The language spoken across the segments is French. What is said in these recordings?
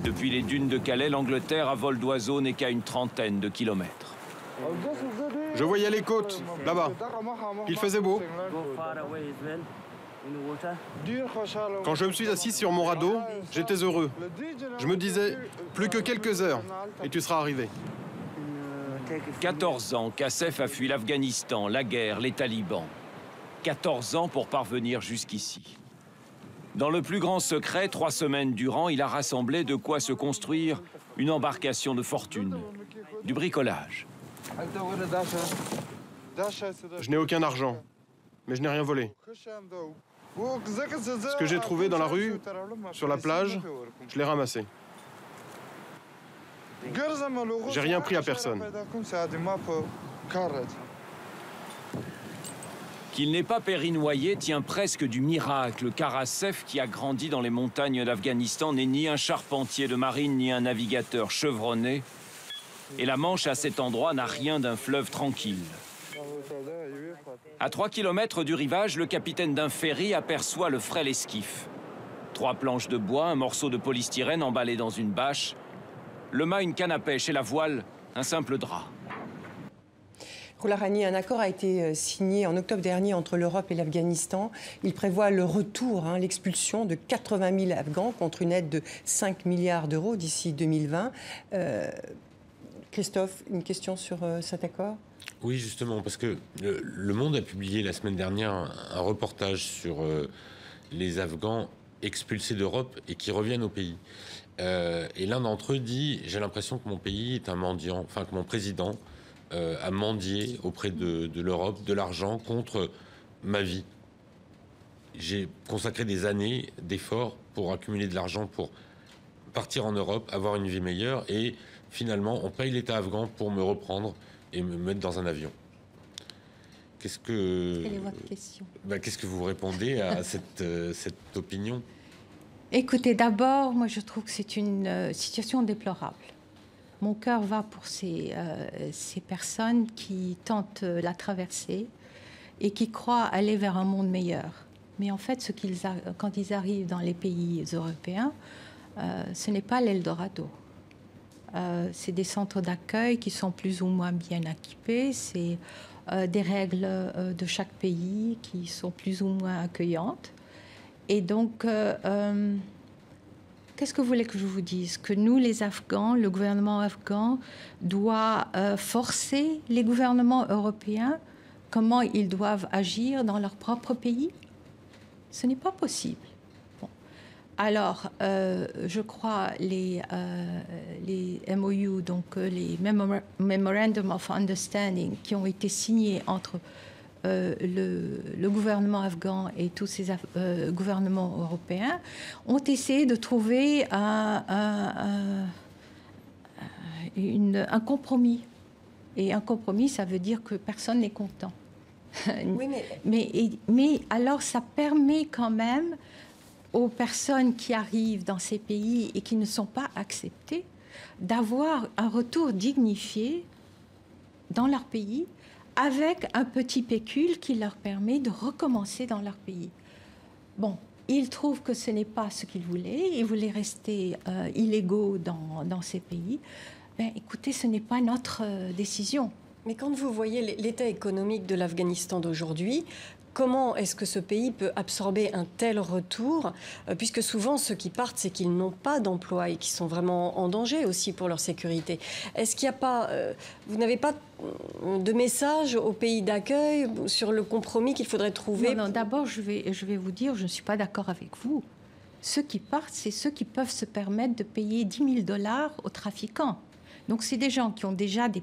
Depuis les dunes de Calais, l'Angleterre à vol d'oiseau n'est qu'à une trentaine de kilomètres. Je voyais les côtes, là-bas. Il faisait beau. Quand je me suis assis sur mon radeau, j'étais heureux. Je me disais, plus que quelques heures, et tu seras arrivé. 14 ans qu'Assef a fui l'Afghanistan, la guerre, les talibans. 14 ans pour parvenir jusqu'ici. Dans le plus grand secret, 3 semaines durant, il a rassemblé de quoi se construire une embarcation de fortune, du bricolage. Je n'ai aucun argent, mais je n'ai rien volé. Ce que j'ai trouvé dans la rue, sur la plage, je l'ai ramassé. J'ai rien pris à personne. Qu'il n'ait pas péri noyé tient presque du miracle, car Assef, qui a grandi dans les montagnes d'Afghanistan, n'est ni un charpentier de marine, ni un navigateur chevronné. Et la Manche, à cet endroit, n'a rien d'un fleuve tranquille. À 3 kilomètres du rivage, le capitaine d'un ferry aperçoit le frêle esquif. 3 planches de bois, un morceau de polystyrène emballé dans une bâche, le mât, une canne à pêche et la voile, un simple drap. Roula Rani, un accord a été signé en octobre dernier entre l'Europe et l'Afghanistan. Il prévoit le retour, l'expulsion de 80 000 Afghans contre une aide de 5 milliards d'euros d'ici 2020. Christophe, une question sur cet accord ? Oui, justement, parce que Le Monde a publié la semaine dernière un reportage sur les Afghans expulsés d'Europe et qui reviennent au pays. Et l'un d'entre eux dit « J'ai l'impression que mon pays est un mendiant, enfin que mon président a mendié auprès de l'Europe de l'argent contre ma vie. J'ai consacré des années d'efforts pour accumuler de l'argent pour partir en Europe, avoir une vie meilleure et finalement on paye l'État afghan pour me reprendre et me mettre dans un avion. » Quelle est votre question ? Qu'est-ce que vous répondez à cette opinion ? Écoutez, d'abord, moi je trouve que c'est une situation déplorable. Mon cœur va pour ces personnes qui tentent la traversée et qui croient aller vers un monde meilleur. Mais en fait, quand ils arrivent dans les pays européens, ce n'est pas l'Eldorado. C'est des centres d'accueil qui sont plus ou moins bien équipés. C'est des règles de chaque pays qui sont plus ou moins accueillantes. Et donc, qu'est-ce que vous voulez que je vous dise ? Que nous, les Afghans, le gouvernement afghan, doit forcer les gouvernements européens comment ils doivent agir dans leur propre pays ? Ce n'est pas possible. Bon. Alors, je crois les MOU, donc les Memorandum of Understanding, qui ont été signés entre le gouvernement afghan et tous ces gouvernements européens ont essayé de trouver un compromis. Et un compromis, ça veut dire que personne n'est content. Oui, mais alors, ça permet quand même aux personnes qui arrivent dans ces pays et qui ne sont pas acceptées d'avoir un retour dignifié dans leur pays, avec un petit pécule qui leur permet de recommencer dans leur pays. Bon, ils trouvent que ce n'est pas ce qu'ils voulaient. Ils voulaient rester illégaux dans ces pays. Ben, écoutez, ce n'est pas notre décision. Mais quand vous voyez l'état économique de l'Afghanistan d'aujourd'hui, comment est-ce que ce pays peut absorber un tel retour, puisque souvent ceux qui partent, c'est qu'ils n'ont pas d'emploi et qui sont vraiment en danger aussi pour leur sécurité. Est-ce qu'il n'y a pas, vous n'avez pas de message au pays d'accueil sur le compromis qu'il faudrait trouver? Non, d'abord je vais vous dire, je ne suis pas d'accord avec vous. Ceux qui partent, c'est ceux qui peuvent se permettre de payer 10 000 $ aux trafiquants. Donc, c'est des gens qui ont déjà des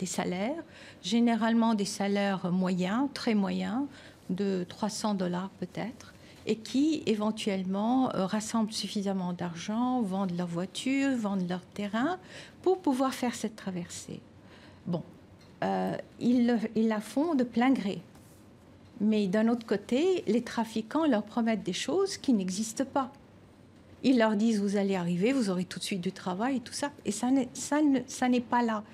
salaires, généralement des salaires moyens, très moyens, de 300 $ peut-être, et qui, éventuellement, rassemblent suffisamment d'argent, vendent leur voiture, vendent leur terrain, pour pouvoir faire cette traversée. Bon, ils la font de plein gré. Mais d'un autre côté, les trafiquants leur promettent des choses qui n'existent pas. Ils leur disent, vous allez arriver, vous aurez tout de suite du travail et tout ça. Et ça n'est pas là.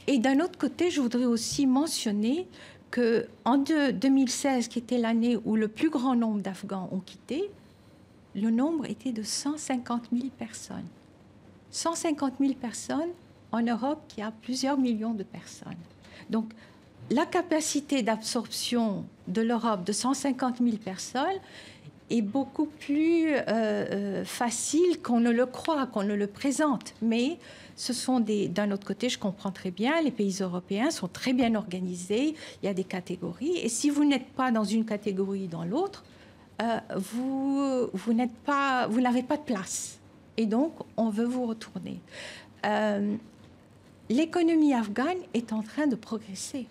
Et d'un autre côté, je voudrais aussi mentionner qu'en 2016, qui était l'année où le plus grand nombre d'Afghans ont quitté, le nombre était de 150 000 personnes. 150 000 personnes en Europe qui a plusieurs millions de personnes. Donc, la capacité d'absorption de l'Europe de 150 000 personnes est beaucoup plus facile qu'on ne le croit, qu'on ne le présente. Mais ce sont d'un autre côté, je comprends très bien, les pays européens sont très bien organisés, il y a des catégories. Et si vous n'êtes pas dans une catégorie ou dans l'autre, vous n'avez pas de place. Et donc, on veut vous retourner. L'économie afghane est en train de progresser.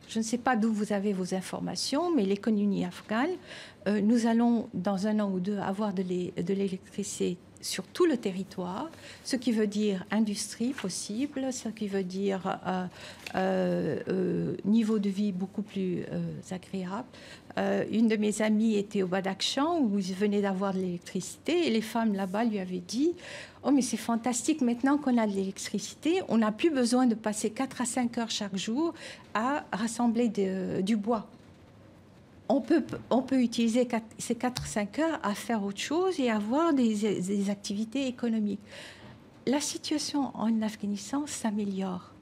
Je ne sais pas d'où vous avez vos informations, mais l'économie afghane, nous allons, dans 1 an ou 2, avoir de l'électricité sur tout le territoire, ce qui veut dire industrie possible, ce qui veut dire niveau de vie beaucoup plus agréable. Une de mes amies était au Badakhshan où ils venaient d'avoir de l'électricité et les femmes là-bas lui avaient dit « Oh mais c'est fantastique, maintenant qu'on a de l'électricité, on n'a plus besoin de passer 4 à 5 heures chaque jour à rassembler du bois. On peut utiliser ces 4-5 heures à faire autre chose et avoir des activités économiques. » La situation en Afghanistan s'améliore.